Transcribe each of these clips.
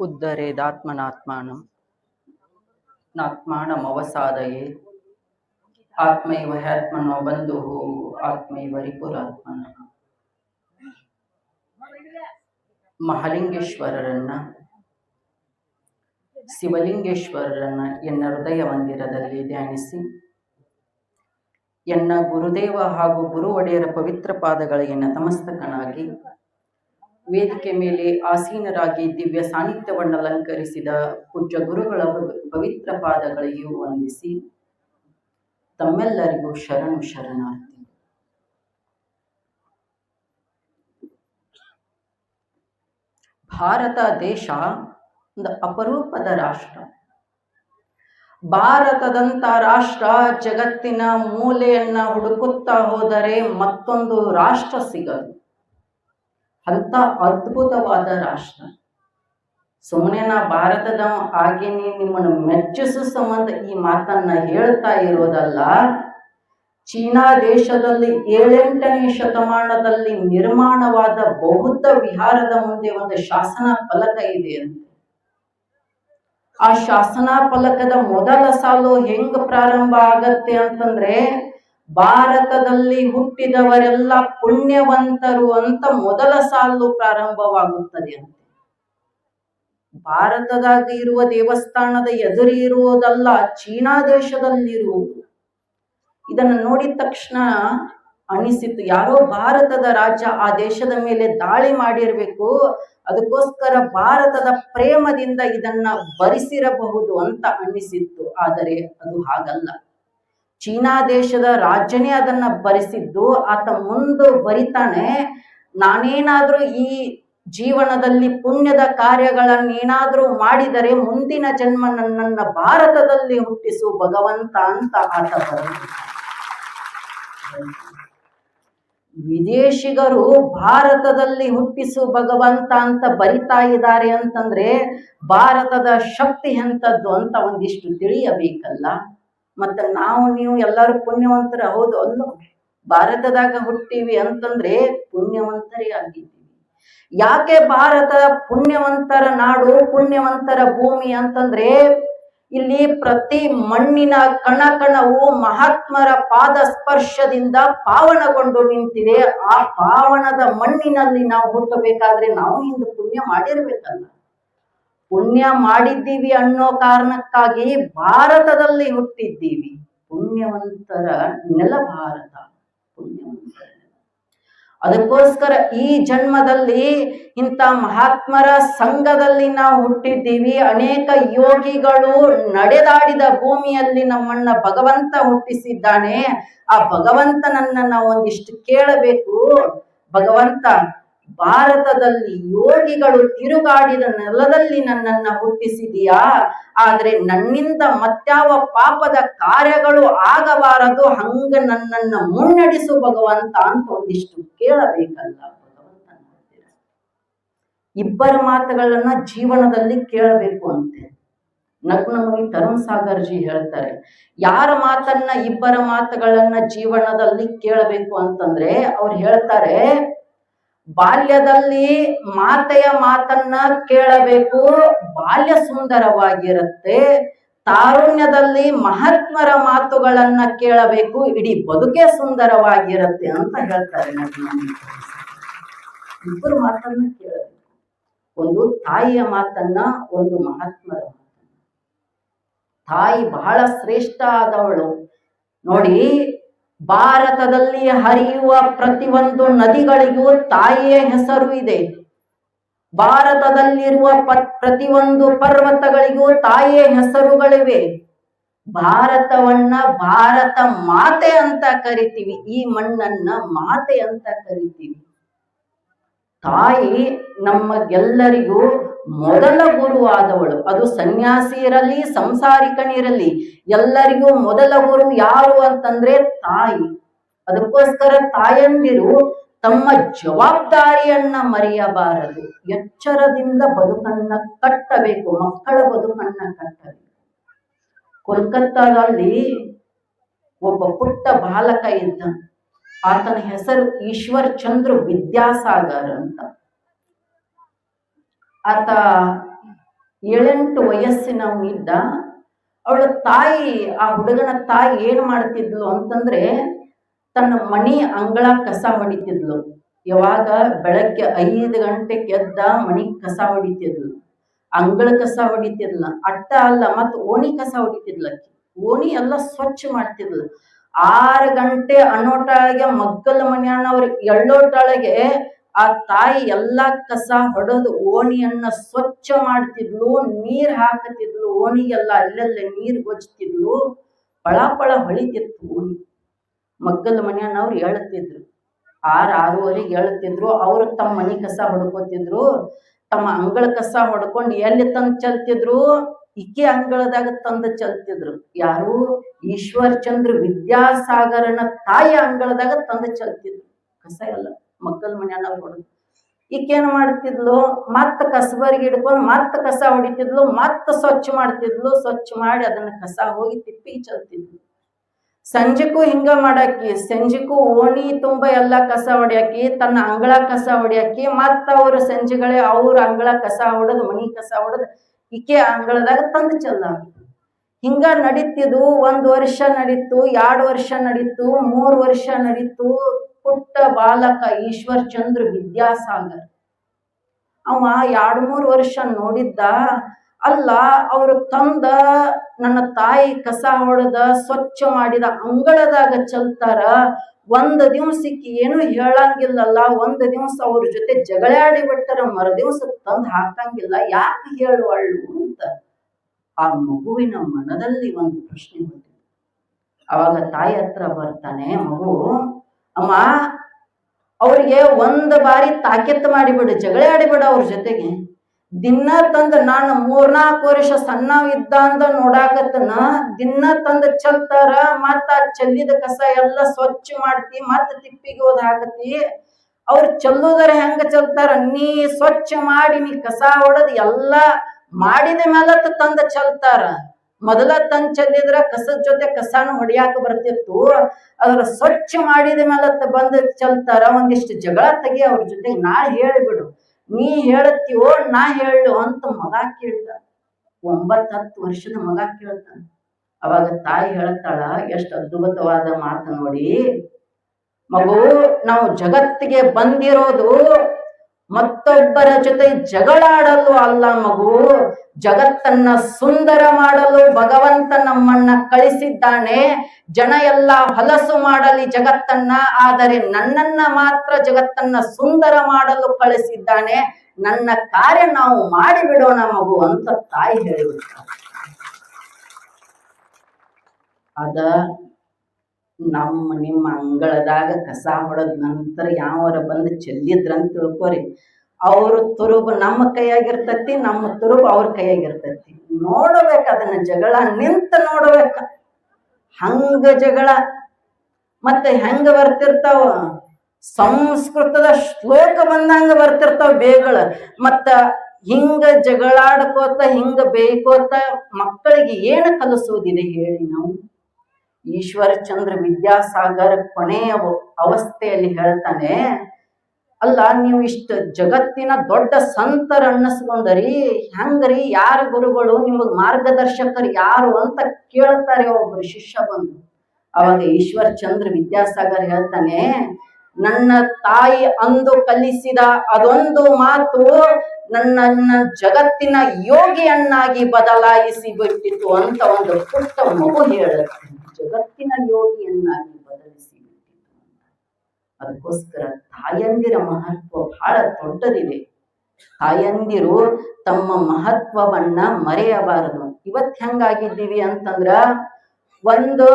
ಉದ್ಧರೇದಾತ್ಮನಾತ್ಮಾನಂ ನಾತ್ಮಾನಮವಸಾದಯೇ ಆತ್ಮೈವ ಹ್ಯಾತ್ಮನೋ ಬಂಧುಃ ಆತ್ಮೈವ ರಿಪುರಾತ್ಮನಃ. ಮಹಾಲಿಂಗೇಶ್ವರರನ್ನ ಶಿವಲಿಂಗೇಶ್ವರರನ್ನ ಎನ್ನ ಹೃದಯ ಮಂದಿರದಲ್ಲಿ ಧ್ಯಾನಿಸಿ ಎನ್ನ ಗುರುದೇವ ಹಾಗೂ ಗುರು ಒಡೆಯರ ಪವಿತ್ರ ಪಾದಗಳಿಗೆ ನತಮಸ್ತಕನಾಗಿ ವೇದಿಕೆ ಮೇಲೆ ಆಸೀನರಾಗಿ ದಿವ್ಯ ಸಾನ್ನಿಧ್ಯವನ್ನು ಅಲಂಕರಿಸಿದ ಪೂಜ್ಯ ಗುರುಗಳ ಪವಿತ್ರ ಪಾದಗಳಿಗೂ ವಂದಿಸಿ ತಮ್ಮೆಲ್ಲರಿಗೂ ಶರಣಾರ್ಥಿ. ಭಾರತ ದೇಶ ಒಂದು ಅಪರೂಪದ ರಾಷ್ಟ್ರ. ಭಾರತದಂತ ರಾಷ್ಟ್ರ ಜಗತ್ತಿನ ಮೂಲೆಯನ್ನ ಹುಡುಕುತ್ತಾ ಹೋದರೆ ಮತ್ತೊಂದು ರಾಷ್ಟ್ರ ಸಿಗದು. ಅಂತ ಅದ್ಭುತವಾದ ರಾಷ್ಟ್ರ. ಸುಮ್ಮನೆ ನಾ ಭಾರತದ ಹಾಗೇನೆ ನಿಮ್ಮನ್ನು ಮೆಚ್ಚಿಸುವ ಸಂಬಂಧ ಈ ಮಾತನ್ನ ಹೇಳ್ತಾ ಇರೋದಲ್ಲ. ಚೀನಾ ದೇಶದಲ್ಲಿ 7-8ನೇ ಶತಮಾನದಲ್ಲಿ ನಿರ್ಮಾಣವಾದ ಬೌದ್ಧ ವಿಹಾರದ ಮುಂದೆ ಒಂದು ಶಾಸನ ಫಲಕ ಇದೆ ಅಂತೆ. ಆ ಶಾಸನ ಫಲಕದ ಮೊದಲ ಸಾಲು ಹೆಂಗ್ ಪ್ರಾರಂಭ ಆಗತ್ತೆ ಅಂತಂದ್ರೆ, ಭಾರತದಲ್ಲಿ ಹುಟ್ಟಿದವರೆಲ್ಲ ಪುಣ್ಯವಂತರು ಅಂತ ಮೊದಲ ಸಾಲು ಪ್ರಾರಂಭವಾಗುತ್ತದೆ ಅಂತೆ. ಭಾರತದಾಗ ಇರುವ ದೇವಸ್ಥಾನದ ಎದುರು ಇರುವುದಲ್ಲ, ಚೀನಾ ದೇಶದಲ್ಲಿರುವುದು. ಇದನ್ನು ನೋಡಿದ ತಕ್ಷಣ ಅನಿಸಿತು, ಯಾರೋ ಭಾರತದ ರಾಜ್ಯ ಆ ದೇಶದ ಮೇಲೆ ದಾಳಿ ಮಾಡಿರ್ಬೇಕು, ಅದಕ್ಕೋಸ್ಕರ ಭಾರತದ ಪ್ರೇಮದಿಂದ ಇದನ್ನ ಬರಿಸಿರಬಹುದು ಅಂತ ಅನಿಸಿತ್ತು. ಆದರೆ ಅದು ಹಾಗಲ್ಲ. ಚೀನಾ ದೇಶದ ರಾಜ್ಯನೇ ಅದನ್ನ ಬರೆಸಿದ್ದು. ಆತ ಮುಂದೆ ಬರಿತಾನೆ, ನಾನೇನಾದ್ರೂ ಈ ಜೀವನದಲ್ಲಿ ಪುಣ್ಯದ ಕಾರ್ಯಗಳನ್ನೇನಾದ್ರೂ ಮಾಡಿದರೆ ಮುಂದಿನ ಜನ್ಮ ನನ್ನನ್ನ ಭಾರತದಲ್ಲಿ ಹುಟ್ಟಿಸು ಭಗವಂತ ಅಂತ ಆತ ಬರೆದ. ವಿದೇಶಿಗರು ಭಾರತದಲ್ಲಿ ಹುಟ್ಟಿಸು ಭಗವಂತ ಅಂತ ಬರಿತಾ ಇದ್ದಾರೆ ಅಂತಂದ್ರೆ ಭಾರತದ ಶಕ್ತಿ ಎಂಥದ್ದು ಅಂತ ಒಂದಿಷ್ಟು ತಿಳಿಯಬೇಕಲ್ಲ. ಮತ್ತೆ ನಾವು ನೀವು ಎಲ್ಲರೂ ಪುಣ್ಯವಂತರ ಹೌದು ಅಲ್ಲೋ? ಭಾರತದಾಗ ಹುಟ್ಟಿವಿ ಅಂತಂದ್ರೆ ಪುಣ್ಯವಂತರೇ ಆಗಿದ್ದೀವಿ. ಯಾಕೆ ಭಾರತ ಪುಣ್ಯವಂತರ ನಾಡು, ಪುಣ್ಯವಂತರ ಭೂಮಿ ಅಂತಂದ್ರೆ, ಇಲ್ಲಿ ಪ್ರತಿ ಮಣ್ಣಿನ ಕಣಕಣವು ಮಹಾತ್ಮರ ಪಾದ ಸ್ಪರ್ಶದಿಂದ ಪಾವನಗೊಂಡು ನಿಂತಿದೆ. ಆ ಪಾವನದ ಮಣ್ಣಿನಲ್ಲಿ ನಾವು ಹುಟ್ಟಬೇಕಾದ್ರೆ ನಾವು ಹಿಂದೆ ಪುಣ್ಯ ಮಾಡಿರ್ಬೇಕಲ್ಲ. ಪುಣ್ಯ ಮಾಡಿದ್ದೀವಿ ಅನ್ನೋ ಕಾರಣಕ್ಕಾಗಿ ಭಾರತದಲ್ಲಿ ಹುಟ್ಟಿದ್ದೀವಿ. ಪುಣ್ಯವಂತರ ನೆಲ ಭಾರತ, ಪುಣ್ಯವಂತರ. ಅದಕ್ಕೋಸ್ಕರ ಈ ಜನ್ಮದಲ್ಲಿ ಇಂಥ ಮಹಾತ್ಮರ ಸಂಘದಲ್ಲಿ ನಾವು ಹುಟ್ಟಿದ್ದೀವಿ. ಅನೇಕ ಯೋಗಿಗಳು ನಡೆದಾಡಿದ ಭೂಮಿಯಲ್ಲಿ ನಮ್ಮನ್ನ ಭಗವಂತ ಹುಟ್ಟಿಸಿದ್ದಾನೆ. ಆ ಭಗವಂತನನ್ನ ನಾವು ಒಂದಿಷ್ಟು ಕೇಳಬೇಕು. ಭಗವಂತ, ಭಾರತದಲ್ಲಿ ಯೋಗಿಗಳು ತಿರುಗಾಡಿದ ನೆಲದಲ್ಲಿ ನನ್ನನ್ನ ಹುಟ್ಟಿಸಿದೀಯಾ, ಆದ್ರೆ ನನ್ನಿಂದ ಮತ್ಯಾವ ಪಾಪದ ಕಾರ್ಯಗಳು ಆಗಬಾರದು, ಹಂಗ ನನ್ನನ್ನ ಮುನ್ನಡೆಸು ಭಗವಂತ ಅಂತ ಒಂದಿಷ್ಟು ಕೇಳಬೇಕಲ್ಲ ಭಗವಂತನ ಹತ್ತಿರ. ಇಬ್ಬರ ಮಾತುಗಳನ್ನ ಜೀವನದಲ್ಲಿ ಕೇಳಬೇಕು ಅಂತೆ. ನಗ್ನಮುನಿ ತರುಣ್ ಸಾಗರ್ ಜಿ ಹೇಳ್ತಾರೆ, ಯಾರ ಮಾತನ್ನ ಇಬ್ಬರ ಮಾತುಗಳನ್ನ ಜೀವನದಲ್ಲಿ ಕೇಳಬೇಕು ಅಂತಂದ್ರೆ ಅವ್ರು ಹೇಳ್ತಾರೆ, ಬಾಲ್ಯದಲ್ಲಿ ಮಾತೆಯ ಮಾತನ್ನ ಕೇಳಬೇಕು, ಬಾಲ್ಯ ಸುಂದರವಾಗಿರುತ್ತೆ. ತಾರುಣ್ಯದಲ್ಲಿ ಮಹಾತ್ಮರ ಮಾತುಗಳನ್ನ ಕೇಳಬೇಕು, ಇಡೀ ಬದುಕೇ ಸುಂದರವಾಗಿರುತ್ತೆ ಅಂತ ಹೇಳ್ತಾರೆ. ಇಬ್ಬರು ಮಾತನ್ನ ಕೇಳಬೇಕು, ಒಂದು ತಾಯಿಯ ಮಾತನ್ನ, ಒಂದು ಮಹಾತ್ಮರ ಮಾತನ್ನ. ತಾಯಿ ಬಹಳ ಶ್ರೇಷ್ಠ ಆದವಳು ನೋಡಿ. ಭಾರತದಲ್ಲಿ ಹರಿಯುವ ಪ್ರತಿಯೊಂದು ನದಿಗಳಿಗೂ ತಾಯಿಯ ಹೆಸರು ಇದೆ. ಭಾರತದಲ್ಲಿರುವ ಪ್ರತಿಯೊಂದು ಪರ್ವತಗಳಿಗೂ ತಾಯಿಯ ಹೆಸರುಗಳಿವೆ. ಭಾರತವನ್ನ ಭಾರತ ಮಾತೆ ಅಂತ ಕರಿತೀವಿ. ಈ ಮಣ್ಣನ್ನ ಮಾತೆ ಅಂತ ಕರಿತೀವಿ. ತಾಯಿ ನಮಗೆಲ್ಲರಿಗೂ ಮೊದಲ ಗುರು ಆದವಳು. ಅದು ಸನ್ಯಾಸಿ ಇರಲಿ, ಸಂಸಾರಿಕನಿರಲಿ, ಎಲ್ಲರಿಗೂ ಮೊದಲ ಗುರು ಯಾರು ಅಂತಂದ್ರೆ ತಾಯಿ. ಅದಕ್ಕೋಸ್ಕರ ತಾಯಂದಿರು ತಮ್ಮ ಜವಾಬ್ದಾರಿಯನ್ನ ಮರೆಯಬಾರದು. ಎಚ್ಚರದಿಂದ ಬದುಕನ್ನ ಕಟ್ಟಬೇಕು, ಮಕ್ಕಳ ಬದುಕನ್ನ ಕಟ್ಟಬೇಕು. ಕೋಲ್ಕತ್ತಾದಲ್ಲಿ ಒಬ್ಬ ಪುಟ್ಟ ಬಾಲಕ ಇದ್ದ. ಆತನ ಹೆಸರು ಈಶ್ವರ್ ಚಂದ್ರ ವಿದ್ಯಾಸಾಗರ್ ಅಂತ. ಆತ 7-8 ವಯಸ್ಸಿನವನಿದ್ದ. ಅವಳ ತಾಯಿ, ಆ ಹುಡುಗನ ತಾಯಿ ಏನ್ ಮಾಡ್ತಿದ್ಲು ಅಂತಂದ್ರೆ ತನ್ನ ಮನಿ ಅಂಗಳ ಕಸ ಹೊಡಿತಿದ್ಲು. ಯಾವಾಗ ಬೆಳಗ್ಗೆ 5 ಗಂಟೆಗೆ ಎದ್ದ ಮನಿ ಕಸ ಹೊಡಿತಿದ್ಲು, ಅಂಗಳ ಕಸ ಹೊಡಿತಿದ್ಲ. ಅಟ್ಟ ಅಲ್ಲ, ಮತ್ ಓಣಿ ಕಸ ಹೊಡಿತಿದ್ಲ. ಓಣಿ ಎಲ್ಲ ಸ್ವಚ್ಛ ಮಾಡ್ತಿದ್ಲು. 6 ಗಂಟೆ ಅನ್ನೋಟಾಳಿಗೆ ಮಗ್ಗಲ ಮನೆಯವ್ರು ಎಳ್ಳೋಟಾಳಿಗೆ ಆ ತಾಯಿ ಎಲ್ಲಾ ಕಸ ಹೊಡೆದು ಓಣಿಯನ್ನ ಸ್ವಚ್ಛ ಮಾಡ್ತಿದ್ಲು, ನೀರ್ ಹಾಕತಿದ್ಲು. ಓಣಿಗೆಲ್ಲ ಅಲ್ಲೆಲ್ಲ ನೀರ್ ಗೊಜ್ತಿದ್ಲು. ಪಳ ಪಳ ಹೊಳಿತಿತ್ತು ಓಣಿ. ಮಗ್ಗಲ ಮನೆಯವ್ರು ಹೇಳ್ತಿದ್ರು 6-6:30 ಹೇಳ್ತಿದ್ರು. ಅವ್ರು ತಮ್ಮ ಮನಿ ಕಸ ಹೊಡ್ಕೋತಿದ್ರು. ತಮ್ಮ ಅಂಗಳ ಕಸ ಹೊಡ್ಕೊಂಡು ಎಲ್ಲಿ ತಂದು ಚಲ್ತಿದ್ರು? ಇಕೆ ಅಂಗಳದಾಗ ತಂದು ಚಲ್ತಿದ್ರು. ಯಾರು? ಈಶ್ವರ್ ಚಂದ್ರ ವಿದ್ಯಾಸಾಗರನ ತಾಯಿ ಅಂಗಳದಾಗ ತಂದು ಚಲ್ತಿದ್ರು ಕಸ ಎಲ್ಲ. ಮಕ್ಕಳ ಮನೆಯವ್ರು ಹೊಡೆದು ಈಕೇನ್ ಮಾಡ್ತಿದ್ಲು? ಮತ್ತ ಕಸಬರಿಗೆ ಹಿಡ್ಕೊಂಡು ಮತ್ತ ಕಸ ಹೊಡಿತಿದ್ಲು, ಮತ್ತ ಸ್ವಚ್ಛ ಮಾಡ್ತಿದ್ಲು. ಸ್ವಚ್ಛ ಮಾಡಿ ಅದನ್ನ ಕಸ ಹೋಗಿ ತಿಪ್ಪಿ ಚಲ್ತಿದ್ಲು. ಸಂಜೆಗೂ ಹಿಂಗ ಮಾಡಾಕಿ. ಸಂಜೆಗೂ ಓಣಿ ತುಂಬ ಎಲ್ಲ ಕಸ ಹೊಡ್ಯಾಕಿ, ತನ್ನ ಅಂಗಳ ಕಸ ಹೊಡ್ಯಾಕಿ. ಮತ್ತ ಅವ್ರ ಸಂಜೆಗಳೇ ಅವ್ರ ಅಂಗಳ ಕಸ ಹೊಡೆದು ಮನಿ ಕಸ ಹೊಡೆದು ಈಕೆ ಅಂಗಳದಾಗ ತಂದು ಚೆಲ್ಲ. ಹಿಂಗ ನಡೀತಿದ್ದು. 1 ವರ್ಷ ನಡೀತು, 2 ವರ್ಷ ನಡೀತು, 3 ವರ್ಷ ನಡೀತು. ಪುಟ್ಟ ಬಾಲಕ ಈಶ್ವರ್ ಚಂದ್ರ ವಿದ್ಯಾಸಾಗರ್ ಅವ 2-3 ವರ್ಷ ನೋಡಿದ್ದ. ಅಲ್ಲ, ಅವರು ತಂದ ನನ್ನ ತಾಯಿ ಕಸ ಹೊಡೆದ ಸ್ವಚ್ಛ ಮಾಡಿದ ಅಂಗಳದಾಗ ಚಲ್ತಾರ. 1 ದಿವ್ಸಕ್ಕೆ ಏನು ಹೇಳಂಗಿಲ್ಲಲ್ಲ. 1 ದಿವ್ಸ ಅವ್ರ ಜೊತೆ ಜಗಳಾಡಿ ಬಿಟ್ಟರ, ಮರುದಿವ್ಸ ತಂದು ಹಾಕಂಗಿಲ್ಲ. ಯಾಕೆ ಹೇಳುವಳ್ಳು ಅಂತ ಆ ಮಗುವಿನ ಮನದಲ್ಲಿ ಒಂದು ಪ್ರಶ್ನೆ ಬಂದಿದೆ. ಅವಾಗ ತಾಯಿ ಹತ್ರ ಬರ್ತಾನೆ ಮಗು. ಅಮ್ಮ, ಅವ್ರಿಗೆ 1 ಬಾರಿ ತಾಕೀತು ಮಾಡಿಬಿಡು, ಜಗಳ ಆಡಿಬಿಡು ಅವ್ರ ಜೊತೆಗೆ. ದಿನ ತಂದ, ನಾನು 3-4 ವರ್ಷ ಸಣ್ಣವಿದ್ದ ಅಂದ ನೋಡಾಕತ್ತನ, ದಿನ ತಂದ ಚಲ್ತಾರ. ಮತ್ತ ಚೆಲ್ಲಿದ ಕಸ ಎಲ್ಲ ಸ್ವಚ್ಛ ಮಾಡ್ತಿ, ಮತ್ತ ತಿಪ್ಪಿಗೆ ಹೋದ್ ಹಾಕತಿ. ಅವ್ರು ಚೆಲ್ಲುದರ ಹೆಂಗ ಚಲ್ತಾರ? ನೀ ಸ್ವಚ್ಛ ಮಾಡಿ, ನೀ ಕಸ ಹೊಡೆದ್ ಎಲ್ಲ ಮಾಡಿದ ಮೇಲೆ ತಂದ ಚಲ್ತಾರ. ಮೊದಲ ತಂದ್ ಚೆಲ್ಲಿದ್ರ ಕಸದ ಜೊತೆ ಕಸಾನು ಹೊಡಿಯಾಕ ಬರ್ತಿತ್ತು. ಅದ್ರ ಸ್ವಚ್ಛ ಮಾಡಿದ ಮೇಲೆ ಬಂದು ಚಲ್ತಾರ. ಒಂದಿಷ್ಟು ಜಗಳ ತೆಗಿ ಅವ್ರ ಜೊತೆ. ನಾ ಹೇಳಿಬಿಡು, ನೀ ಹೇಳತ್ತೀವೋ ನಾ ಹೇಳು ಅಂತ ಮಗ ಕೇಳ್ದ. 9-10 ವರ್ಷದ ಮಗ ಕೇಳ್ತಾನ. ಅವಾಗ ತಾಯಿ ಹೇಳ್ತಾಳ, ಎಷ್ಟು ಅದ್ಭುತವಾದ ಮಾತು ನೋಡಿ ಮಗು. ನಾವು ಜಗತ್ತಿಗೆ ಬಂದಿರೋದು ಮತ್ತೊಬ್ಬರ ಜೊತೆ ಜಗಳಾಡಲು ಅಲ್ಲ ಮಗು. ಜಗತ್ತನ್ನ ಸುಂದರ ಮಾಡಲು ಭಗವಂತ ನಮ್ಮನ್ನ ಕಳಿಸಿದ್ದಾನೆ. ಜನ ಎಲ್ಲ ಹೊಲಸು ಮಾಡಲಿ ಜಗತ್ತನ್ನ, ಆದರೆ ನನ್ನನ್ನ ಮಾತ್ರ ಜಗತ್ತನ್ನ ಸುಂದರ ಮಾಡಲು ಕಳಿಸಿದ್ದಾನೆ. ನನ್ನ ಕಾರ್ಯ ನಾವು ಮಾಡಿಬಿಡೋಣ ಮಗು ಅಂತ ತಾಯಿ ಹೇಳಿಬಿಡ್ತಾರೆ. ಅದ ನಿಮ್ಮ ಅಂಗಳದಾಗ ಕಸ ಹೊಡೆದ ನಂತರ ಯಾವರ ಬಂದು ಚೆಲ್ಲಿದ್ರಂತ ತಿಳ್ಕೊರಿ. ಅವ್ರ ತುರುಬು ನಮ್ಮ ಕೈಯಾಗಿರ್ತತಿ, ನಮ್ಮ ತುರುಬು ಅವ್ರ ಕೈಯಾಗಿರ್ತತಿ. ನೋಡ್ಬೇಕ ಅದನ್ನ, ಜಗಳ ನಿಂತ ನೋಡ್ಬೇಕ. ಹಂಗ ಜಗಳ ಮತ್ತೆ ಹೆಂಗ ಬರ್ತಿರ್ತಾವ? ಸಂಸ್ಕೃತದ ಶ್ಲೋಕ ಬಂದಂಗ ಬರ್ತಿರ್ತಾವ ಬೇಗಳ. ಮತ್ತ ಹಿಂಗ ಜಗಳಾಡ್ಕೋತ ಹಿಂಗ ಬೇಯ್ಕೋತ ಮಕ್ಕಳಿಗೆ ಏನು ಕಲಿಸುವುದಿದೆ ಹೇಳಿ ನಾವು? ಈಶ್ವರ ಚಂದ್ರ ವಿದ್ಯಾಸಾಗರ್ ಕೊನೆಯ ಅವಸ್ಥೆಯಲ್ಲಿ ಹೇಳ್ತಾನೆ, ಅಲ್ಲ ನೀವು ಇಷ್ಟ ಜಗತ್ತಿನ ದೊಡ್ಡ ಸಂತರ ಅನ್ನಿಸ್ಕೊಂಡರಿ, ಹೆಂಗರಿ? ಯಾರ ಗುರುಗಳು ನಿಮಗ್ ಮಾರ್ಗದರ್ಶಕರು ಯಾರು ಅಂತ ಕೇಳ್ತಾರೆ ಒಬ್ರು ಶಿಷ್ಯ ಬಂದು. ಅವಾಗ ಈಶ್ವರ ಚಂದ್ರ ವಿದ್ಯಾಸಾಗರ್ ಹೇಳ್ತಾನೆ, ನನ್ನ ತಾಯಿ ಅಂದು ಕಲಿಸಿದ ಅದೊಂದು ಮಾತು ನನ್ನನ್ನ ಜಗತ್ತಿನ ಯೋಗಿಯನ್ನಾಗಿ ಬದಲಾಯಿಸಿ ಬಿಟ್ಟಿತು ಅಂತ ಒಂದು ಪುಟ್ಟ ಮಗು ಹೇಳುತ್ತೆ. ಜಗತ್ತಿನ ಯೋಗಿಯನ್ನಾಗಿ ಬದಲಿಸಿ ಬಿಟ್ಟಿತು. ಅದಕ್ಕೋಸ್ಕರ ತಾಯಂದಿರ ಮಹತ್ವ ಬಹಳ ದೊಡ್ಡದಿದೆ. ತಾಯಂದಿರು ತಮ್ಮ ಮಹತ್ವವನ್ನ ಮರೆಯಬಾರದು. ಇವತ್ ಹೆಂಗಾಗಿದ್ದೀವಿ ಅಂತಂದ್ರ, ಒಂದು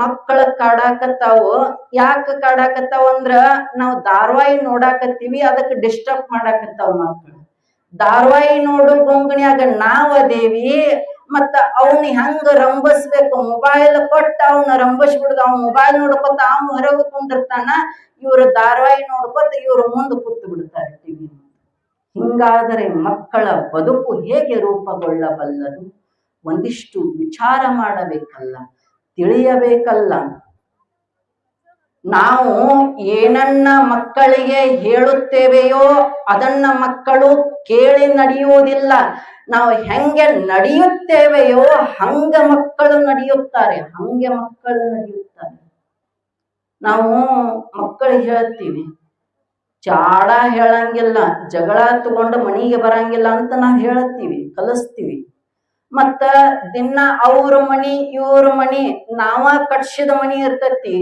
ಮಕ್ಕಳ ಕಾಡಾಕತ್ತಾವು. ಯಾಕೆ ಕಾಡಾಕತ್ತಾವ ಅಂದ್ರ, ನಾವು ಧಾರಾವಾಹಿ ನೋಡಾಕತ್ತೀವಿ, ಅದಕ್ಕೆ ಡಿಸ್ಟರ್ಬ್ ಮಾಡಾಕತ್ತಾವ ಮಕ್ಕಳು. ಧಾರಾವಾಹಿ ನೋಡು ಗೊಂಗಣಿಯಾಗ ನಾವ್ ಅದೇವಿ. ಮತ್ತ ಅವ್ನ ಹೆಂಗ ರಂಬಸ್ಬೇಕು? ಮೊಬೈಲ್ ಕೊಟ್ಟ ಅವನ್ನ ರಂಬಸ್ಬಿಡುದು. ಅವ್ನ ಮೊಬೈಲ್ ನೋಡ್ಕೊತ ಅವ್ನು ಹೊರಗೆ ಕುಂದಿರ್ತಾನ, ಇವ್ರು ಧಾರಾವಾಹಿ ನೋಡ್ಕೊತ ಇವ್ರು ಮುಂದೆ ಕೂತು ಬಿಡ್ತಾರೆ ಟಿವಿ. ಹಿಂಗಾದರೆ ಮಕ್ಕಳ ಬದುಕು ಹೇಗೆ ರೂಪುಗೊಳ್ಳಬಲ್ಲದು? ಒಂದಿಷ್ಟು ವಿಚಾರ ಮಾಡಬೇಕಲ್ಲ, ತಿಳಿಯಬೇಕಲ್ಲ. ನಾವು ಏನನ್ನ ಮಕ್ಕಳಿಗೆ ಹೇಳುತ್ತೇವೆಯೋ ಅದನ್ನ ಮಕ್ಕಳು ಕೇಳಿ ನಡೆಯುವುದಿಲ್ಲ. ನಾವು ಹೆಂಗೆ ನಡೆಯುತ್ತೇವೆಯೋ ಹಂಗ ಮಕ್ಕಳು ನಡೆಯುತ್ತಾರೆ. ನಾವು ಮಕ್ಕಳಿಗೆ ಹೇಳ್ತೀವಿ, ಚಾಡ ಹೇಳಂಗಿಲ್ಲ, ಜಗಳ ತಗೊಂಡು ಮನೆಗೆ ಬರಂಗಿಲ್ಲ ಅಂತ ನಾವು ಹೇಳ್ತೀವಿ, ಕಲಿಸ್ತೀವಿ. ಮತ್ತ ದಿನ ಅವ್ರ ಮನಿ ಇವ್ರ ಮನಿ ನಾವ ಕಟ್ಸಿದ ಮನಿ ಇರ್ತತಿ,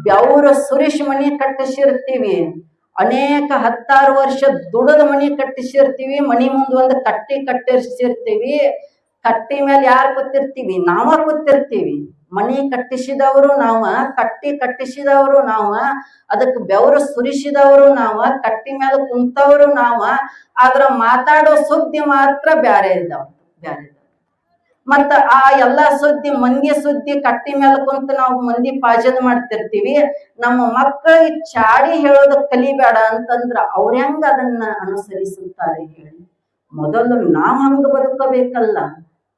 ಬೆವ್ರ ಸುರಿಶ್ ಮನಿ ಕಟ್ಟಿಸಿರ್ತೀವಿ, ಅನೇಕ 10 ವರ್ಷ ದುಡದ ಮನಿ ಕಟ್ಟಿಸಿರ್ತೀವಿ, ಮನಿ ಮುಂದ್ ಒಂದು ಕಟ್ಟಿಸಿರ್ತೀವಿ. ಕಟ್ಟಿ ಮೇಲೆ ಯಾರು ಕೂತಿರ್ತೀವಿ? ನಾವ ಕೂತಿರ್ತೀವಿ. ಮನಿ ಕಟ್ಟಿಸಿದವರು ನಾವ, ಕಟ್ಟಿಸಿದವರು ನಾವ, ಅದಕ್ಕೆ ಬೆವರು ಸುರಿಸಿದವರು ನಾವ, ಕಟ್ಟಿ ಮೇಲೆ ಕುಂತವರು ನಾವ. ಆದ್ರ ಮಾತಾಡೋ ಸುದ್ದಿ ಮಾತ್ರ ಬ್ಯಾರೆ ಇದ್ದಾವ. ಮತ್ತ ಆ ಎಲ್ಲಾ ಸುದ್ದಿ, ಮಂದಿ ಸುದ್ದಿ ಕಟ್ಟಿ ಮೇಲೆ ಕುಂತ ನಾವು ಮಂದಿ ಪಾಜದ ಮಾಡ್ತಿರ್ತೀವಿ. ನಮ್ಮ ಮಕ್ಕಳಿಗೆ ಚಾಡಿ ಹೇಳೋದು ಕಲಿಬೇಡ ಅಂತಂದ್ರ ಅವ್ರ ಹೆಂಗ ಅದನ್ನ ಅನುಸರಿಸುತ್ತಾರೆ ಹೇಳಿ? ಮೊದಲು ನಾವ್ ಹಂಗ ಬದುಕಬೇಕಲ್ಲ,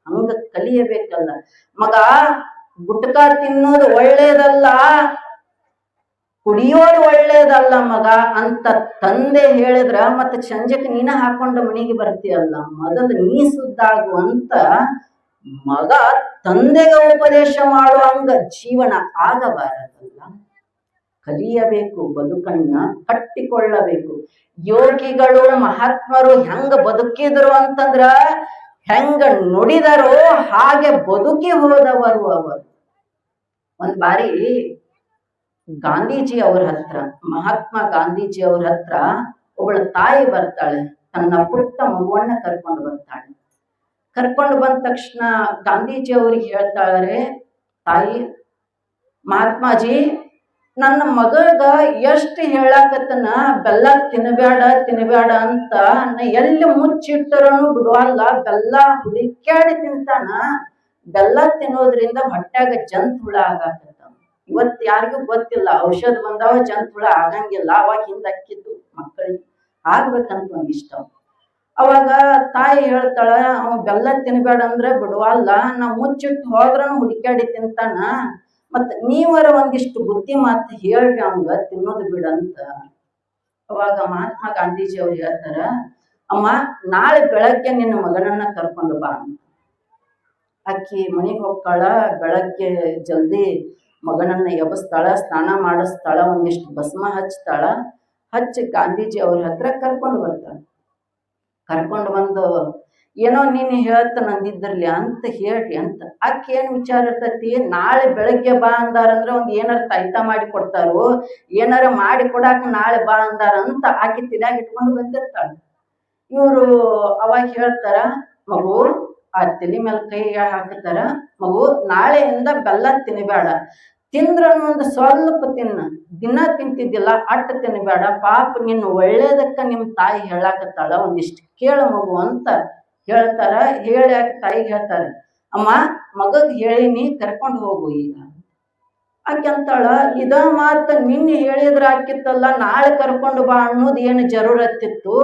ಹಂಗ ಕಲಿಯಬೇಕಲ್ಲ. ಮಗ, ಗುಟ್ಕ ತಿನ್ನೋದು ಒಳ್ಳೇದಲ್ಲ, ಕುಡಿಯೋದು ಒಳ್ಳೇದಲ್ಲ ಮಗ ಅಂತ ತಂದೆ ಹೇಳಿದ್ರ ಮತ್ತ ಸಂಜೆಗೆ ನೀನ ಹಾಕೊಂಡು ಮನೆಗೆ ಬರ್ತೀಯಲ್ಲ. ಮೊದಲು ನೀ ಸುದ್ದಾಗು ಅಂತ ಮಗ ತಂದೆಗೆ ಉಪದೇಶ ಮಾಡುವಂಗ ಜೀವನ ಆಗಬಾರದಲ್ಲ. ಕಲಿಯಬೇಕು, ಬದುಕನ್ನ ಕಟ್ಟಿಕೊಳ್ಳಬೇಕು. ಯೋಗಿಗಳು ಮಹಾತ್ಮರು ಹೆಂಗ ಬದುಕಿದ್ರು ಅಂತಂದ್ರ, ಹೆಂಗ ನುಡಿದರೋ ಹಾಗೆ ಬದುಕಿ ಹೋದವರು ಅವರು. ಒಂದ್ ಬಾರಿ ಗಾಂಧೀಜಿ ಅವ್ರ ಹತ್ರ, ಮಹಾತ್ಮ ಗಾಂಧೀಜಿ ಅವ್ರ ಹತ್ರ ಒಬ್ಬಳ ತಾಯಿ ಬರ್ತಾಳೆ, ತನ್ನ ಪುಟ್ಟ ಮಗುವನ್ನ ಕರ್ಕೊಂಡು ಬರ್ತಾಳೆ. ಕರ್ಕೊಂಡು ಬಂದ ತಕ್ಷಣ ಗಾಂಧೀಜಿ ಅವ್ರಿಗೆ ಹೇಳ್ತಾಳೆ, ತಾಯಿ, ಮಹಾತ್ಮಾಜಿ ನನ್ನ ಮಗಗ ಎಷ್ಟು ಹೇಳಾಕತ್ತನ ಬೆಲ್ಲ ತಿನ್ನಬೇಡ ಅಂತ, ಎಲ್ಲಿ ಮುಚ್ಚಿಟ್ಟರನು ಬಿಡುವಲ್ಲ, ಬೆಲ್ಲ ಹುಡುಕ್ಯಾಡಿ ತಿಂತಾನ. ಬೆಲ್ಲ ತಿನ್ನೋದ್ರಿಂದ ಹೊಟ್ಯಾಗ ಜಂತ್ ಹುಳ ಆಗಾಕತ್ತ. ಇವತ್ತು ಯಾರಿಗೂ ಗೊತ್ತಿಲ್ಲ, ಔಷಧ ಬಂದಾವ, ಜಂತ್ ಹುಳ ಆಗಂಗಿಲ್ಲ. ಅವಾಗ ಹಿಂದಕ್ಕಿದ್ದು ಮಕ್ಕಳಿಗೆ ಆಗ್ಬೇಕಂತ ಒಂದಿಷ್ಟ. ಅವಾಗ ತಾಯಿ ಹೇಳ್ತಾಳ, ಅವ ಬೆಲ್ಲ ತಿನ್ಬೇಡ ಅಂದ್ರೆ ಬಿಡುವಲ್ಲ, ನಾ ಮುಚ್ಚಿಟ್ಟು ಹೋದ್ರನು ಹುಡುಕ್ಯಾಡಿ ತಿಂತಾನ. ಮತ್ ನೀವರ ಒಂದಿಷ್ಟು ಬುದ್ಧಿ ಮಾತು ಹೇಳ್ರಿ ಅವಂಗ ತಿನ್ನೋದು ಬಿಡಂತ. ಅವಾಗ ಮಹಾತ್ಮ ಗಾಂಧೀಜಿ ಅವ್ರು ಹೇಳ್ತಾರ, ಅಮ್ಮ ನಾಳೆ ಬೆಳಗ್ಗೆ ನಿನ್ನ ಮಗನನ್ನ ಕರ್ಕೊಂಡು ಬಾ ಅಂತ. ಅಕ್ಕಿ ಮನೆಗೆ ಹೋಗ್ತಾಳ. ಬೆಳಗ್ಗೆ ಜಲ್ದಿ ಮಗನನ್ನ ಎಬ್ಬಿಸ್ತಾಳ, ಸ್ನಾನ ಮಾಡಿಸ್ತಾಳ, ಒಂದಿಷ್ಟು ಭಸ್ಮ ಹಚ್ತಾಳ. ಹಚ್ಚಿ ಗಾಂಧೀಜಿ ಅವ್ರ ಹತ್ರ ಕರ್ಕೊಂಡು ಬರ್ತಾಳ. ಕರ್ಕೊಂಡು ಬಂದು, ಏನೋ ನೀನು ನಂದಿದ್ರಲಿ ಅಂತ ಹೇಳ್ರಿ ಅಂತ. ಅಕ್ಕಿ ಏನ್ ವಿಚಾರ ಇರ್ತೈತಿ, ನಾಳೆ ಬೆಳಗ್ಗೆ ಬಾ ಅಂದಾರಂದ್ರ ಒಂದ್ ಏನಾರ ತಾಯ್ತ ಮಾಡಿ ಕೊಡ್ತಾರೋ, ಏನಾರ ಮಾಡಿ ಕೊಡಾಕ ನಾಳೆ ಬಾ ಅಂದಾರ ಅಂತ ಆಕಿ ತಿಳ್ಯಾಗ ಇಟ್ಕೊಂಡು ಬಂದಿರ್ತಾಳ. ಇವ್ರು ಅವಾಗ ಹೇಳ್ತಾರ, ಮಗು, ಆ ತಲೆ ಮೇಲೆ ಕೈ ಹಾಕ್ತಾರ, ಮಗು ನಾಳೆಯಿಂದ ಬೆಲ್ಲ ತಿನ್ನಬೇಡ, ತಿಂದ್ರನು ಒಂದು ಸ್ವಲ್ಪ ತಿನ್ನ, ದಿನ ತಿಂತಿದ್ದಿಲ್ಲ ಅಟ್ಟ ತಿನ್ನಬೇಡ, ಪಾಪ ನಿನ್ನ ಒಳ್ಳೇದಕ್ಕ ನಿಮ್ ತಾಯಿ ಹೇಳಾಕತ್ತಾಳ, ಒಂದಿಷ್ಟು ಕೇಳ ಮಗು ಅಂತ ಹೇಳ್ತಾರ. ಹೇಳಿ ತಾಯಿಗೆ ಹೇಳ್ತಾರ, ಅಮ್ಮ ಮಗಗ್ ಹೇಳಿನಿ, ಕರ್ಕೊಂಡು ಹೋಗು ಈಗ. ಆಕೆ ಅಂತಾಳ, ಇದ ಮಾತ ನಿನ್ನೆ ಹೇಳಿದ್ರ ಆಕಿತ್ತಲ್ಲ, ನಾಳೆ ಕರ್ಕೊಂಡು ಬಾ ಅನ್ನೋದು ಏನು ಜರೂರತ್ತಿತ್ತು?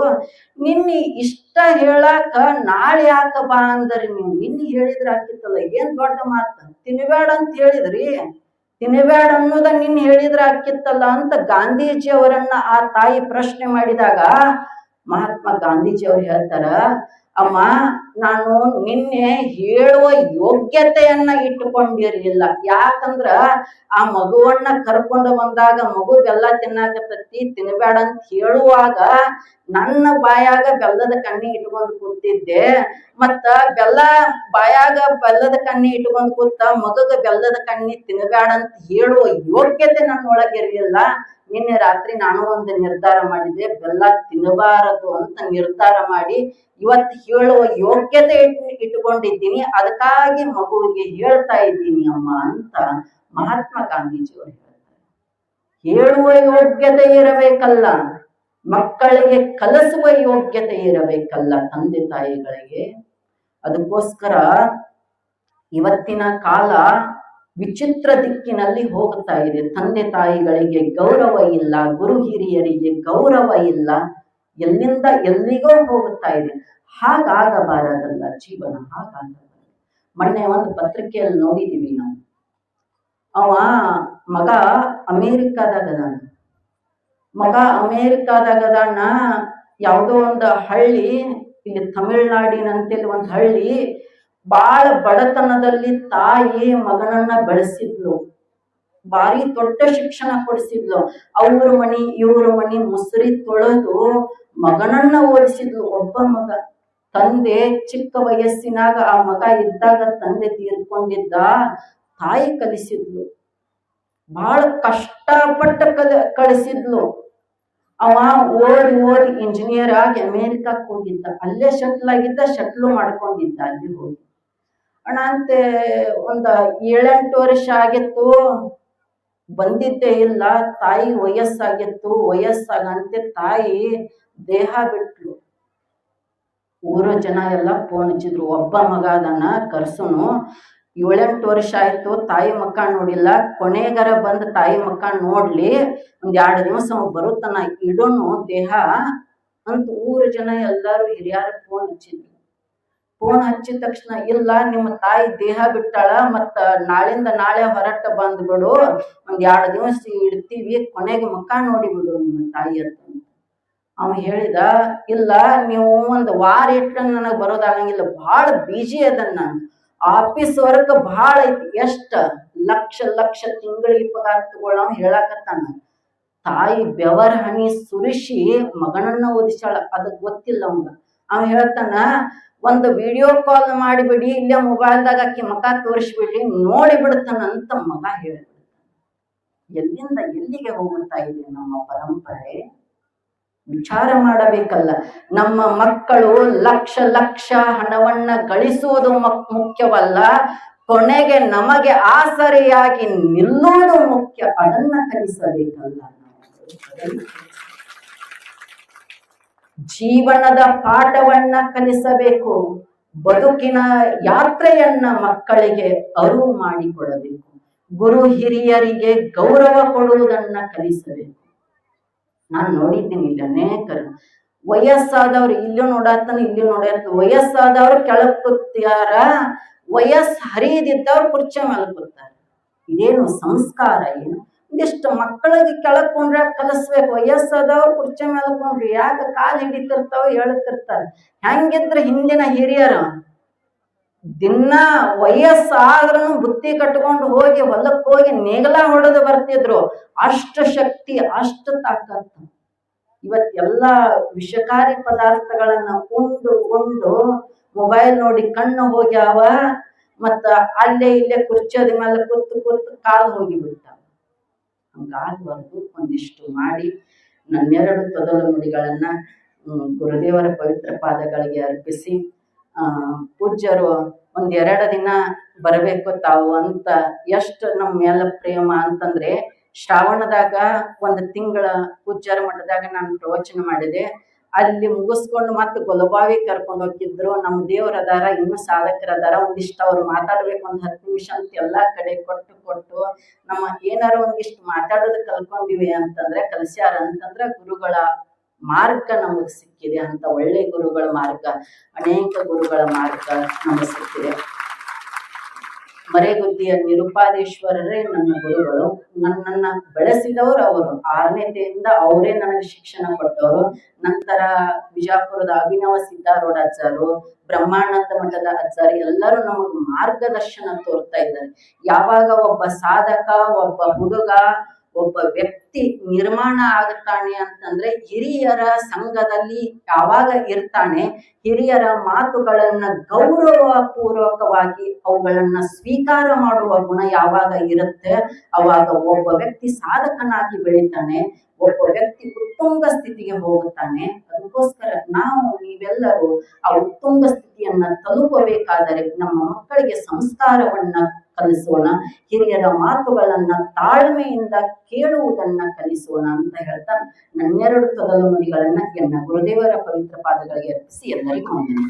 ನಿನ್ನೆ ಇಷ್ಟ ಹೇಳಾಕ ನಾಳೆ ಯಾಕ ಬಾ ಅಂದ್ರಿ ನೀವು? ನಿನ್ನೆ ಹೇಳಿದ್ರ ಆಕಿತ್ತಲ್ಲ, ಏನ್ ದೊಡ್ಡ ಮಾತ, ತಿನ್ಬೇಡ ಅಂತ ಹೇಳಿದ್ರಿ, ತಿನ್ಬೇಡ ಅನ್ನೋದ ನಿನ್ನೆ ಹೇಳಿದ್ರ ಆಕಿತ್ತಲ್ಲ ಅಂತ ಗಾಂಧೀಜಿ ಅವರನ್ನ ಆ ತಾಯಿ ಪ್ರಶ್ನೆ ಮಾಡಿದಾಗ ಮಹಾತ್ಮ ಗಾಂಧೀಜಿ ಅವ್ರು ಹೇಳ್ತಾರ, ಅಮ್ಮ ನಾನು ನಿನ್ನೆ ಹೇಳುವ ಯೋಗ್ಯತೆಯನ್ನ ಇಟ್ಟುಕೊಂಡಿರ್ಲಿಲ್ಲ. ಯಾಕಂದ್ರ ಆ ಮಗುವನ್ನ ಕರ್ಕೊಂಡು ಬಂದಾಗ ಮಗು ಬೆಲ್ಲ ತಿನ್ನಾಕತ್ತತಿ, ತಿನ್ಬೇಡ ಅಂತ ಹೇಳುವಾಗ ನನ್ನ ಬಾಯಾಗ ಬೆಲ್ಲದ ಕಣ್ಣಿ ಇಟ್ಕೊಂಡು ಕೂತಿದ್ದೆ. ಮತ್ತ ಬಾಯಾಗ ಬೆಲ್ಲದ ಕಣ್ಣಿ ಇಟ್ಕೊಂಡು ಕೂತ ಮಗಗ ಬೆಲ್ಲದ ಕಣ್ಣಿ ತಿನ್ಬೇಡ ಅಂತ ಹೇಳುವ ಯೋಗ್ಯತೆ ನನ್ನೊಳಗಿರ್ಲಿಲ್ಲ. ನಿನ್ನೆ ರಾತ್ರಿ ನಾನು ಒಂದು ನಿರ್ಧಾರ ಮಾಡಿದೆ, ಬೆಲ್ಲ ತಿನ್ನಬಾರದು ಅಂತ ನಿರ್ಧಾರ ಮಾಡಿ ಇವತ್ತು ಹೇಳುವ ಯೋಗ್ಯತೆ ಇಟ್ಟುಕೊಂಡಿದ್ದೀನಿ, ಅದಕ್ಕಾಗಿ ಮಗುವಿಗೆ ಹೇಳ್ತಾ ಇದ್ದೀನಿ ಅಮ್ಮ ಅಂತ ಮಹಾತ್ಮ ಗಾಂಧೀಜಿ ಅವರು ಹೇಳ್ತಾರೆ. ಹೇಳುವ ಯೋಗ್ಯತೆ ಇರಬೇಕಲ್ಲ, ಮಕ್ಕಳಿಗೆ ಕಲಿಸುವ ಯೋಗ್ಯತೆ ಇರಬೇಕಲ್ಲ ತಂದೆ ತಾಯಿಗಳಿಗೆ. ಅದಕ್ಕೋಸ್ಕರ ಇವತ್ತಿನ ಕಾಲ ವಿಚಿತ್ರ ದಿಕ್ಕಿನಲ್ಲಿ ಹೋಗ್ತಾ ಇದೆ. ತಂದೆ ತಾಯಿಗಳಿಗೆ ಗೌರವ ಇಲ್ಲ, ಗುರು ಹಿರಿಯರಿಗೆ ಗೌರವ ಇಲ್ಲ, ಎಲ್ಲಿಂದ ಎಲ್ಲಿಗೋ ಹೋಗುತ್ತಾ ಇದೆ. ಹಾಗಾಗಬಾರದಲ್ಲ ಜೀವನ, ಹಾಗಾಗಬಾರದು. ಮೊನ್ನೆ ಒಂದು ಪತ್ರಿಕೆಯಲ್ಲಿ ನೋಡಿದೀವಿ ನಾವು, ಅವ ಮಗ ಅಮೇರಿಕಾದಾಗದಾನ, ಯಾವುದೋ ಒಂದು ಹಳ್ಳಿ ಇಲ್ಲಿ ತಮಿಳ್ನಾಡಿನಂತೇಳಿ ಒಂದು ಹಳ್ಳಿ, ಬಾಳ ಬಡತನದಲ್ಲಿ ತಾಯಿ ಮಗನನ್ನ ಬೆಳೆಸಿದ್ಲು, ಭಾರಿ ದೊಡ್ಡ ಶಿಕ್ಷಣ ಕೊಡಿಸಿದ್ಲು. ಅವ್ರ ಮನಿ ಇವ್ರ ಮನಿ ಮುಸುರಿ ತೊಳೆದು ಮಗನನ್ನ ಓದಿಸಿದ್ಲು. ಒಬ್ಬ ಮಗ, ತಂದೆ ಚಿಕ್ಕ ವಯಸ್ಸಿನಾಗ ಆ ಮಗ ಇದ್ದಾಗ ತಂದೆ ತೀರ್ಕೊಂಡಿದ್ದ, ತಾಯಿ ಕಲಿಸಿದ್ಲು, ಬಹಳ ಕಷ್ಟಪಟ್ಟ ಕಳಿಸಿದ್ಲು. ಅವ ಓದಿ ಇಂಜಿನಿಯರ್ ಆಗಿ ಅಮೇರಿಕಕ್ಕೆ ಹೋಗಿದ್ದ, ಅಲ್ಲೇ ಶಟ್ಲ್ ಆಗಿದ್ದ, ಶಟ್ಲು ಮಾಡ್ಕೊಂಡಿದ್ದ ಅಲ್ಲಿ ಹೋಗಿ. ಅಣ್ಣ ಅಂತೆ ಒಂದ 7-8 ವರ್ಷ ಆಗಿತ್ತು, ಬಂದಿದ್ದೇ ಇಲ್ಲ. ತಾಯಿ ವಯಸ್ಸಾಗಿತ್ತು, ವಯಸ್ಸಾಗಂತೆ ತಾಯಿ ದೇಹ ಬಿಟ್ಲು. ಊರ ಜನ ಎಲ್ಲ ಫೋನ್ ಹಚ್ಚಿದ್ರು, ಒಬ್ಬ ಮಗ ಅದನ್ನ ಕರ್ಸುನು, 7-8 ವರ್ಷ ಆಯ್ತು, ತಾಯಿ ಮಕ್ಕ ನೋಡಿಲ್ಲ, ಕೊನೆಗರ ಬಂದ್ ತಾಯಿ ಮಕ್ಕ ನೋಡ್ಲಿ, ಒಂದ್ 2 ದಿವಸ ಬರುತ್ತನ ಇಡೋನು ದೇಹ ಅಂತ ಊರ ಜನ ಎಲ್ಲಾರು ಹಿರಿಯಾರ ಫೋನ್ ಹಚ್ಚಿದ್ರು. ಫೋನ್ ಹಚ್ಚಿದ ತಕ್ಷಣ, ಇಲ್ಲ ನಿಮ್ಮ ತಾಯಿ ದೇಹ ಬಿಟ್ಟಾಳ, ಮತ್ತ ನಾಳಿಂದ ನಾಳೆ ಹೊರಟ ಬಂದ್ಬಿಡು, ಒಂದ್ 2 ದಿವಸ ಇಡ್ತೀವಿ, ಕೊನೆಗೆ ಮುಖ ನೋಡಿ ಬಿಡು ನಿಮ್ಮ ತಾಯಿ ಅಂತ. ಅವ ಹೇಳಿದ, ಇಲ್ಲ ನೀವು ಒಂದ್ ವಾರ ಇಟ್ಟ ನನಗ್ ಬರೋದಾಗಂಗಿಲ್ಲ, ಬಹಳ ಬಿಜಿ ಅದನ್ನ, ಆಫೀಸ್ ವರ್ಕ್ ಬಹಳ ಐತಿ, ಎಷ್ಟ ಲಕ್ಷ ತಿಂಗಳಿಗೆ ಪಗಾರ ತಗೊಳ್ಳವ ಹೇಳಾಕತ್ತಾನ. ತಾಯಿ ಬೆವರ ಹನಿ ಸುರಿಸಿ ಮಗನನ್ನ ಓದಿಸಾಳ, ಅದಕ್ ಗೊತ್ತಿಲ್ಲ ಅವಂಗ. ಅವ ಹೇಳ್ತಾನ, ಒಂದು ವಿಡಿಯೋ ಕಾಲ್ ಮಾಡಿಬಿಡಿ, ಇಲ್ಲೇ ಮೊಬೈಲ್ದಾಗ ಆಕಿ ಮಕ ತೋರಿಸ್ಬಿಡ್ರಿ, ನೋಡಿ ಬಿಡ್ತಾನ ಅಂತ ಮಗ ಹೇಳಿಬಿಡ್ತಾನ. ಎಲ್ಲಿಂದ ಎಲ್ಲಿಗೆ ಹೋಗುತ್ತಾ ಇದೆ ನಮ್ಮ ಪರಂಪರೆ? ವಿಚಾರ ಮಾಡಬೇಕಲ್ಲ. ನಮ್ಮ ಮಕ್ಕಳು ಲಕ್ಷ ಹಣವನ್ನ ಗಳಿಸುವುದು ಮುಖ್ಯವಲ್ಲ, ಕೊನೆಗೆ ನಮಗೆ ಆಸರೆಯಾಗಿ ನಿಲ್ಲುವುದು ಮುಖ್ಯ. ಅದನ್ನ ಕಲಿಸಬೇಕಲ್ಲ ನಾವು. ಜೀವನದ ಪಾಠವನ್ನ ಕಲಿಸಬೇಕು, ಬದುಕಿನ ಯಾತ್ರೆಯನ್ನ ಮಕ್ಕಳಿಗೆ ಅರಿವು ಮಾಡಿಕೊಡಬೇಕು, ಗುರು ಹಿರಿಯರಿಗೆ ಗೌರವ ಕೊಡುವುದನ್ನ ಕಲಿಸಬೇಕು. ನಾನು ನೋಡಿದ್ದೀನಿ ಇಲ್ಲಿ ಅನೇಕರು ವಯಸ್ಸಾದವ್ರು, ಇಲ್ಲೂ ನೋಡತ್ತಾನ ಇಲ್ಲೂ ನೋಡತ್ತ, ವಯಸ್ಸಾದವ್ರು ಕೆಳಗ್ ಕೂತ್ಯಾರ, ವಯಸ್ಸು ಹರಿದಿದ್ದವ್ರು ಕುರ್ಚಿ ಮೇಲೆ ಕೂತಾರ. ಇದೇನು ಸಂಸ್ಕಾರ? ಏನು ಒಂದಿಷ್ಟು ಮಕ್ಕಳಿಗೆ ಕೆಳಗ್ ಕೊಂಡ್ರೆ ಕಲಿಸ್ಬೇಕು. ವಯಸ್ಸಾದವ್ರು ಕುರ್ಚಿ ಮೇಲೆ ಕೊಂಡ್ರಿ ಯಾಕೆ ಕಾಲು ಹಿಡಿತಿರ್ತಾವ, ಹೇಳುತ್ತಿರ್ತಾರ. ಹೆಂಗಿದ್ರ ಹಿಂದಿನ ಹಿರಿಯರು ದಿನ ವಯಸ್ಸಾದ್ರೂ ಬುತ್ತಿ ಕಟ್ಕೊಂಡು ಹೋಗಿ ಹೊಲಕ್ಕೆ ಹೋಗಿ ನೇಗಲ ಹೊಡೆದು ಬರ್ತಿದ್ರು. ಅಷ್ಟು ಶಕ್ತಿ, ಅಷ್ಟು ತಾಕತ್ತು. ಇವತ್ತೆಲ್ಲ ವಿಷಕಾರಿ ಪದಾರ್ಥಗಳನ್ನ ಉಂಡು ಮೊಬೈಲ್ ನೋಡಿ ಕಣ್ಣು ಹೋಗ್ಯಾವ, ಮತ್ತ ಅಲ್ಲೇ ಇಲ್ಲೇ ಕುರ್ಚದ ಮೇಲೆ ಕೂತು ಕಾಲು ಹೋಗಿ ಬಿಡ್ತಾವ. ಹಂಗಾಗಬಾರ್ದು. ಒಂದಿಷ್ಟು ಮಾಡಿ ನನ್ನೆರಡು ತೊದಲು ನುಡಿಗಳನ್ನ ಗುರುದೇವರ ಪವಿತ್ರ ಪಾದಗಳಿಗೆ ಅರ್ಪಿಸಿ, ಪೂಜ್ಯರು 1-2 ದಿನ ಬರಬೇಕು ತಾವು ಅಂತ ಎಷ್ಟು ನಮ್ಮ ಮೇಲೆ ಪ್ರೇಮ ಅಂತಂದ್ರೆ, ಶ್ರಾವಣದಾಗ 1 ತಿಂಗಳ ಪೂಜ್ಯರ ಮಠದಾಗ ನಾನು ಪ್ರವಚನ ಮಾಡಿದೆ. ಅಲ್ಲಿ ಮುಗಿಸ್ಕೊಂಡು ಮತ್ತೆ ಗೊಲಬಾವಿ ಕರ್ಕೊಂಡು ಹೋಗಿದ್ರು. ನಮ್ಮ ದೇವ್ರ ಅದಾರ, ಇನ್ನೂ ಸಾಧಕರದಾರ, ಒಂದಿಷ್ಟು ಅವ್ರು ಮಾತಾಡ್ಬೇಕು 10 ನಿಮಿಷ ಅಂತ ಎಲ್ಲಾ ಕಡೆ ಕೊಟ್ಟು ನಮ್ಮ ಏನಾರು ಒಂದಿಷ್ಟು ಮಾತಾಡೋದು ಕಲ್ಕೊಂಡಿವಿ ಅಂತಂದ್ರೆ, ಕಲಿಸ್ಯಾರ ಅಂತಂದ್ರೆ ಗುರುಗಳ ಮಾರ್ಗ ನಮಗ್ ಸಿಕ್ಕಿದೆ. ಅಂತ ಒಳ್ಳೆ ಗುರುಗಳ ಮಾರ್ಗ, ಅನೇಕ ಗುರುಗಳ ಮಾರ್ಗ ನಮಗೆ ಸಿಕ್ಕಿದೆ. ಮರೆಗುದ್ದಿಯ ನಿರುಪಾದೇಶ್ವರರೇ ನನ್ನ ಗುರುಗಳು. ನನ್ನನ್ನ ಬೆಳೆಸಿದವರು ಅವರು. 6ನೇತೆಯಿಂದ ಅವರೇ ನನಗೆ ಶಿಕ್ಷಣ ಕೊಟ್ಟವರು. ನಂತರ ವಿಜಾಪುರದ ಅಭಿನವ ಸಿದ್ಧಾರೂಢ ಅಜ್ಜರು, ಬ್ರಹ್ಮಾನಂದ ಮಠದ ಅಜ್ಜರು ಎಲ್ಲರೂ ನಮಗೆ ಮಾರ್ಗದರ್ಶನ ತೋರ್ತಾ ಇದ್ದಾರೆ. ಯಾವಾಗ ಒಬ್ಬ ಸಾಧಕ, ಒಬ್ಬ ಹುಡುಗ, ಒಬ್ಬ ವ್ಯಕ್ತಿ ನಿರ್ಮಾಣ ಆಗುತ್ತಾನೆ ಅಂತಂದ್ರೆ ಹಿರಿಯರ ಸಂಘದಲ್ಲಿ ಯಾವಾಗ ಇರ್ತಾನೆ, ಹಿರಿಯರ ಮಾತುಗಳನ್ನ ಗೌರವ ಪೂರ್ವಕವಾಗಿ ಅವುಗಳನ್ನ ಸ್ವೀಕಾರ ಮಾಡುವ ಗುಣ ಯಾವಾಗ ಇರುತ್ತೆ, ಅವಾಗ ಒಬ್ಬ ವ್ಯಕ್ತಿ ಸಾಧಕನಾಗಿ ಬೆಳಿತಾನೆ, ಒಬ್ಬ ವ್ಯಕ್ತಿ ಉತ್ತುಂಗ ಸ್ಥಿತಿಗೆ ಹೋಗುತ್ತಾನೆ. ಅದಕ್ಕೋಸ್ಕರ ನಾವು ನೀವೆಲ್ಲರೂ ಆ ಉತ್ತುಂಗ ಸ್ಥಿತಿಯನ್ನ ತಲುಪಬೇಕಾದರೆ ನಮ್ಮ ಮಕ್ಕಳಿಗೆ ಸಂಸ್ಕಾರವನ್ನ ಕಲಿಸೋಣ, ಹಿರಿಯರ ಮಾತುಗಳನ್ನ ತಾಳ್ಮೆಯಿಂದ ಕೇಳುವುದನ್ನ ಕಲಿಸೋಣ ಅಂತ ಹೇಳ್ತಾ ನನ್ನೆರಡು ತೊದಲು ನುಡಿಗಳನ್ನ ಎನ್ನ ಗುರುದೇವರ ಪವಿತ್ರ ಪಾದಗಳಿಗೆ ಅರ್ಪಿಸಿ ಎಲ್ಲರಿಗೂ ವಂದನೆ.